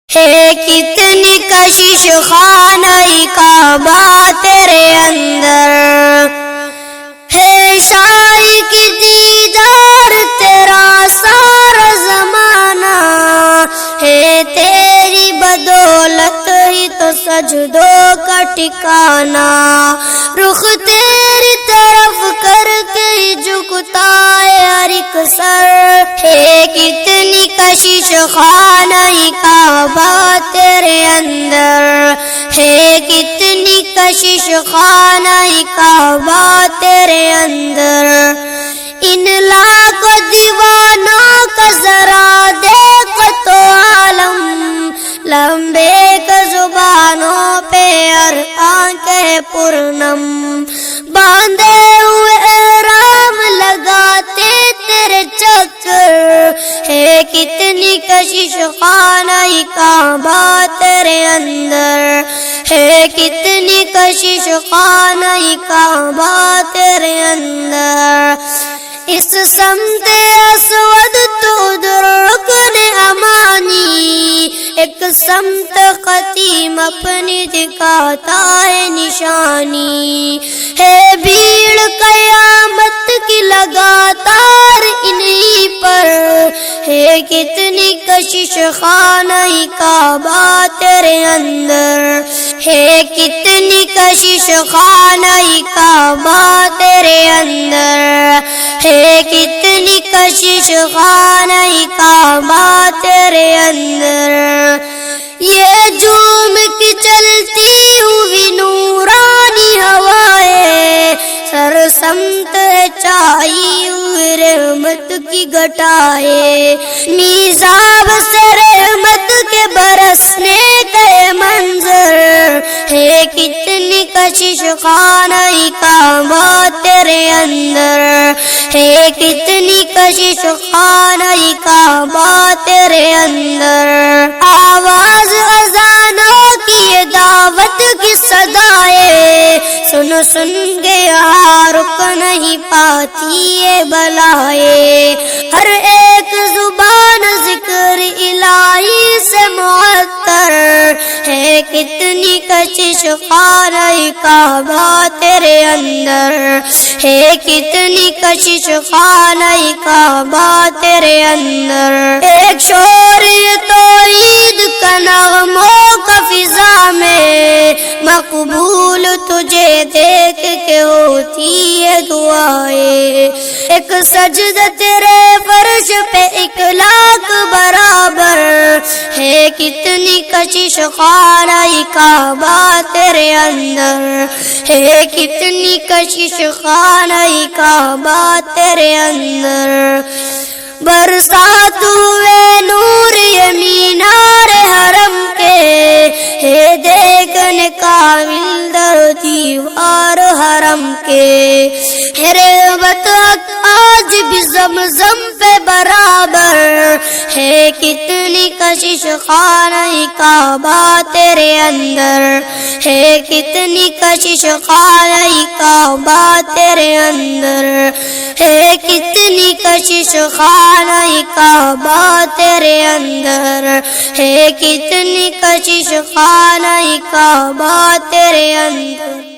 ہے کتنی کشش خانہ کعبہ تیرے اندر، ہے شاہی کی دیدار تیرا سارا زمانہ، ہے تیری بدولت ہی تو سجدوں کا ٹھکانہ، رخ تیری طرف کر کے ہی جھکتا ہے ہر ایک سر، ہے کتنی کشش خانہ کعبہ تیرے اندر، ہے کتنی کشش خانہ کعبہ تیرے اندر، ان لاکھوں دیوانوں کا ذرا دیکھ تو عالم، لمبے کا زبانوں پہ اور آنکھیں پرنم، باندھے ہوئے احرام لگاتے تیرے چکر، ہے کتنی کشش خانہ کعبہ تیرے اندر، ہے کتنی کشش خانہ کعبہ تیرے اندر، اس سمت اسود تو ادھر رکن امانی، ایک سمت قدیم اپنی دکھاتا ہے نشانی، ہے بھیڑ قیامت کی لگاتار انہی پر، ہے کتنی کشش خانہ کعبہ تیرے اندر، ہے کتنی کشش خانہ کعبہ تیرے اندر، ہے کتنی کشش خانہ کعبہ تیرے اندر، یہ جھوم کی چلتی ہوئی نورانی ہوائیں، سر سمت چائی ہوئی رحمت کی گھٹائیں، میزاب سے رحمت کے برسنے کا منظر، ہے کتنی کشش خانہ کعبہ تیرے اندر، ہے کتنی کشش خانہ کعبہ تیرے اندر، آواز اذانوں کی یہ دعوت کی صدائے، سن سن کے یہاں رک نہیں پاتی یہ بلائے، ہر ایک زبان ذکر الہی سے معطر، ہے کتنی کشش خانہ کعبہ تیرے اندر، ہے کتنی کشش خانہ کعبہ تیرے اندر، ایک شور توحید کا نغموں کا فضا میں مقبول تجھے دیکھ کے ہوتی ہے دعائیں، ایک سجدہ تیرے فرش پہ 1,00,000 برابر، ہے کتنی کشش خانہ کعبہ تیرے اندر، ہے کتنی کشش خانہ کعبہ تیرے اندر، برسات ہوئے نور یہ مینار حرم کے، ہے دیکھنے کامل در دیوار حرم کے، ہے رحمت آج بھی زمزم پہ برابر، ہے کتنی کشش خانہ کعبہ تیرے اندر، ہے کتنی کشش خانہ کعبہ تیرے اندر، ہے کتنی کشش خانہ کعبہ تیرے اندر، ہے کتنی کشش خانہ کعبہ تیرے اندر۔